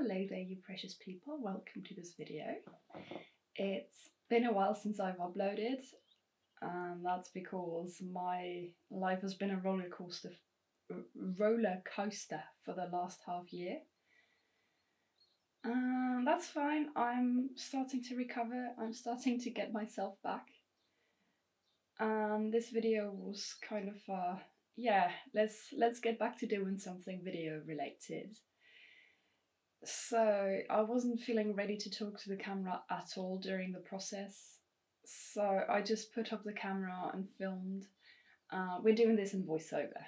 Hello there, you precious people. Welcome to this video. It's been a while since I've uploaded, and that's because my life has been a roller coaster for the last half year. That's fine. I'm starting to recover. I'm starting to get myself back. And this video was kind of let's get back to doing something video related. So I wasn't feeling ready to talk to the camera at all during the process. So I just put up the camera and filmed. We're doing this in voiceover.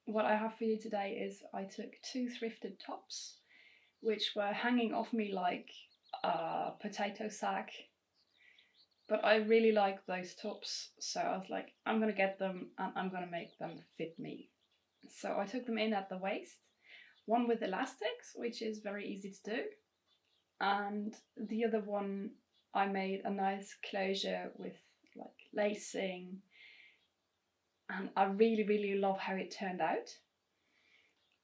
What I have for you today is I took 2 thrifted tops, which were hanging off me like a potato sack. But I really like those tops, so I was like, I'm gonna get them and I'm gonna make them fit me. So I took them in at the waist. One with elastics, which is very easy to do, and the other one I made a nice closure with like lacing, and I really love how it turned out.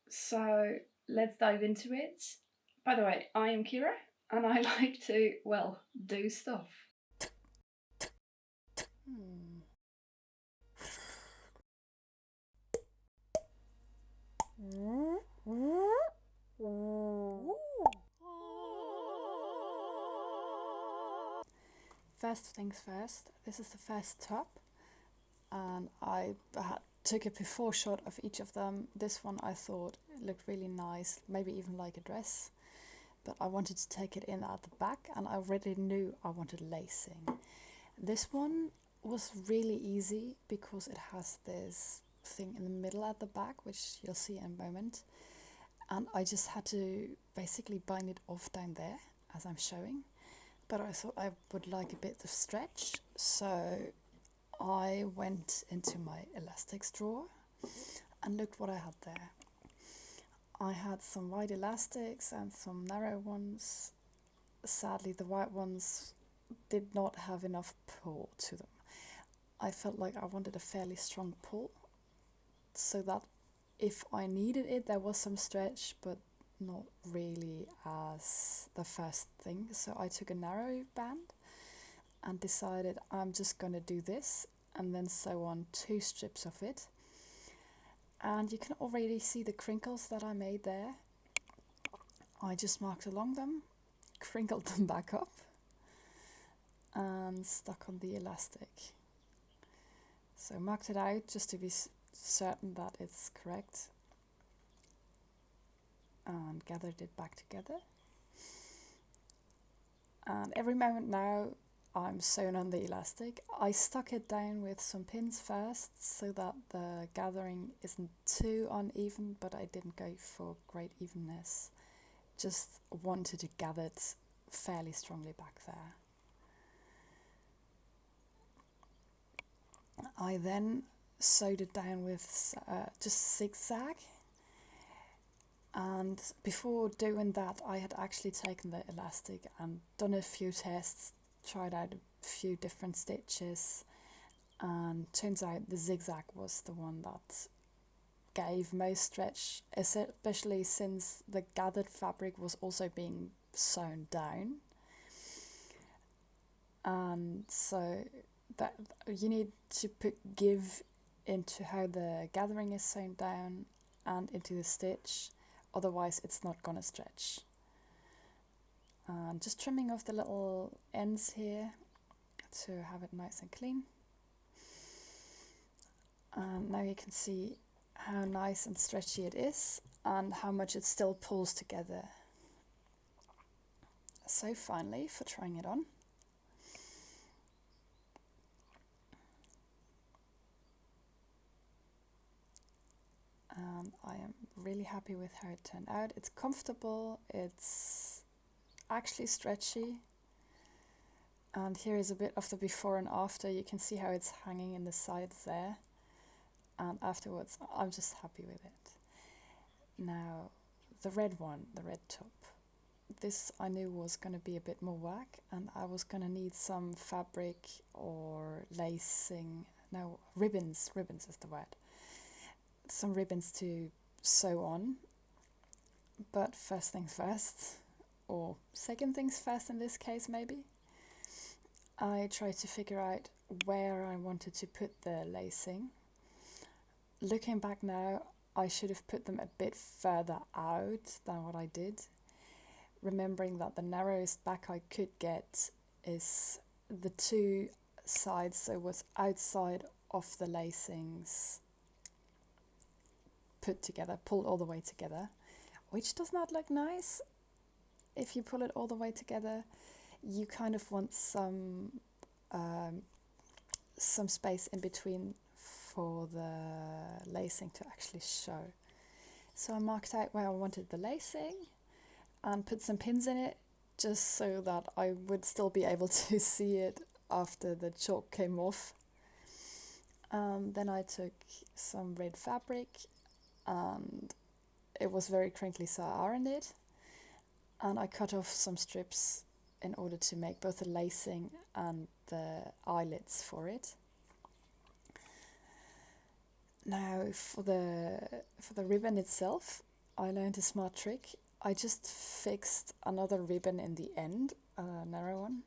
So let's dive into it. By the way, I am Kira and I like to, well, do stuff. First things first, this is the first top, and I took a before shot of each of them. This one I thought looked really nice, maybe even like a dress, but I wanted to take it in at the back, and I already knew I wanted lacing. This one was really easy because it has this thing in the middle at the back, which you'll see in a moment, and I just had to basically bind it off down there as I'm showing. But I thought I would like a bit of stretch, so I went into my elastics drawer and looked what I had there. I had some wide elastics and some narrow ones. Sadly, the white ones did not have enough pull to them. I felt like I wanted a fairly strong pull, so that if I needed it, there was some stretch, but not really as the first thing. So I took a narrow band and decided I'm just going to do this, and then sew on 2 strips of it. And you can already see the crinkles that I made there. I just marked along them, crinkled them back up, and stuck on the elastic. So marked it out just to be certain that it's correct, and gathered it back together. And every moment now I'm sewn on the elastic. I stuck it down with some pins first so that the gathering isn't too uneven, but I didn't go for great evenness. Just wanted to gather it fairly strongly back there. I then sewed it down with just zigzag. And before doing that, I had actually taken the elastic and done a few tests, tried out a few different stitches, and turns out the zigzag was the one that gave most stretch, especially since the gathered fabric was also being sewn down. And so that you need to put give into how the gathering is sewn down and into the stitch. Otherwise it's not gonna stretch. And just trimming off the little ends here to have it nice and clean. And now you can see how nice and stretchy it is and how much it still pulls together. So finally, for trying it on, and I am really happy with how it turned out. It's comfortable, it's actually stretchy, and here is a bit of the before and after. You can see how it's hanging in the sides there, and afterwards I'm just happy with it. Now the red one, the red top, this I knew was going to be a bit more work, and I was going to need some fabric or lacing, no, ribbons is the word. Some ribbons to sew on, But first things first, or second things first in this case maybe, I tried to figure out where I wanted to put the lacing. Looking back now, I should have put them a bit further out than what I did, remembering that the narrowest back I could get is the two sides, so what's outside of the lacings put together, pulled all the way together, which does not look nice. If you pull it all the way together, you kind of want some space in between for the lacing to actually show. So I marked out where I wanted the lacing and put some pins in it just so that I would still be able to see it after the chalk came off. Then I took some red fabric and it was very crinkly, so I ironed it, and I cut off some strips in order to make both the lacing and the eyelets for it. Now for the ribbon itself, I learned a smart trick. I just fixed another ribbon in the end, a narrow one,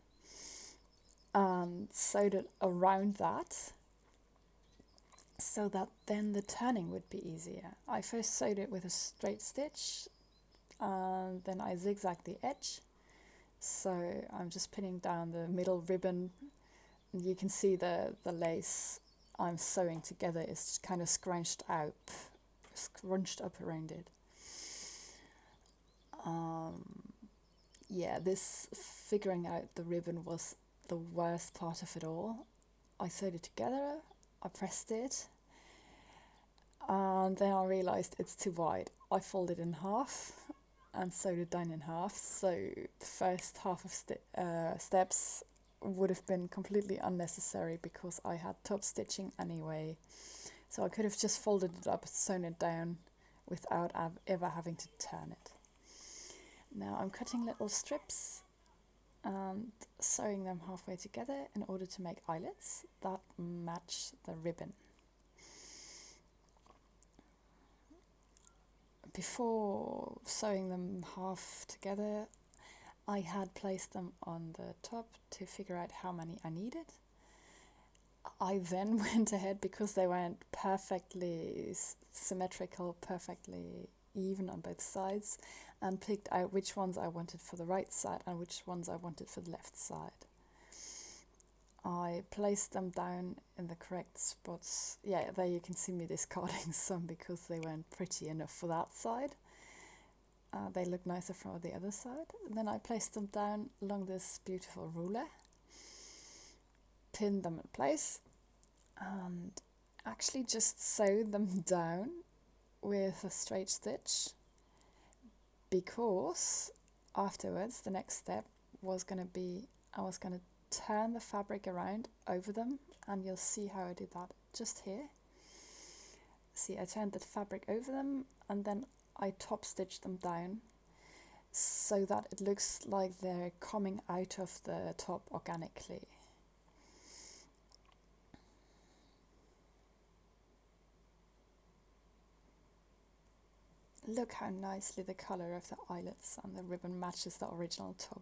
and sewed it around that so that then the turning would be easier. I first sewed it with a straight stitch and then I zigzagged the edge. So I'm just pinning down the middle ribbon. You can see the lace I'm sewing together is kind of scrunched up around it. Yeah, this figuring out the ribbon was the worst part of it all. I sewed it together, I pressed it, and then I realised it's too wide. I folded it in half and sewed it down in half, so the first half of steps would have been completely unnecessary because I had top stitching anyway. So I could have just folded it up, sewn it down without ever having to turn it. Now I'm cutting little strips and sewing them halfway together in order to make eyelets that match the ribbon. Before sewing them half together, I had placed them on the top to figure out how many I needed. I then went ahead, because they weren't perfectly symmetrical, perfectly even on both sides, and picked out which ones I wanted for the right side and which ones I wanted for the left side. I placed them down in the correct spots. Yeah, there you can see me discarding some because they weren't pretty enough for that side. They look nicer from the other side. And then I placed them down along this beautiful ruler, pinned them in place, and actually just sewed them down with a straight stitch, because afterwards the next step was going to be I was going to turn the fabric around over them, and you'll see how I did that just here. See, I turned the fabric over them and then I top stitched them down so that it looks like they're coming out of the top organically. Look how nicely the colour of the eyelets and the ribbon matches the original top.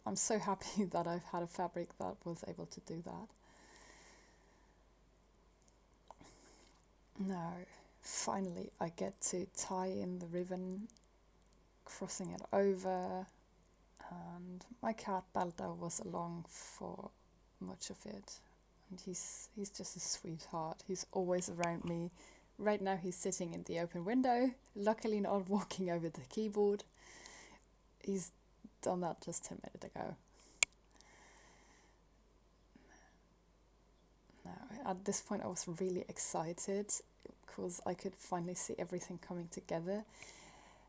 I'm so happy that I've had a fabric that was able to do that. Now, finally, I get to tie in the ribbon, crossing it over, and my cat Balta was along for much of it, and he's just a sweetheart. He's always around me. Right now he's sitting in the open window, luckily not walking over the keyboard. He's done that just a minute ago. Now, at this point I was really excited because I could finally see everything coming together.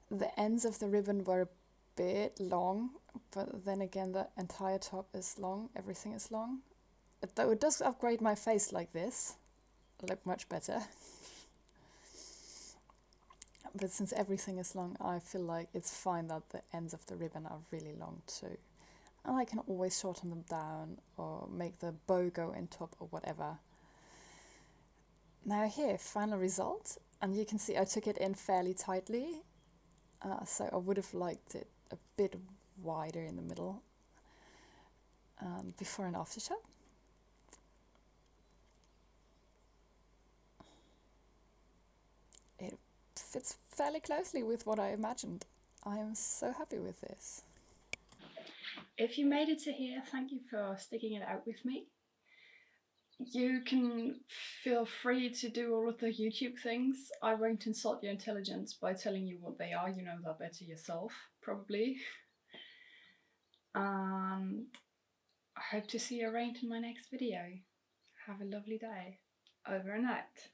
The ends of the ribbon were a bit long, but then again the entire top is long, everything is long. Though it does upgrade my face like this, look much better. But since everything is long, I feel like it's fine that the ends of the ribbon are really long too. And I can always shorten them down or make the bow go in top or whatever. Now here, final result. And you can see I took it in fairly tightly. So I would have liked it a bit wider in the middle. Before and after shot. It fits fairly closely with what I imagined. I am so happy with this. If you made it to here, thank you for sticking it out with me. You can feel free to do all of the YouTube things. I won't insult your intelligence by telling you what they are. You know that better yourself, probably. And I hope to see you around in my next video. Have a lovely day. Over and out.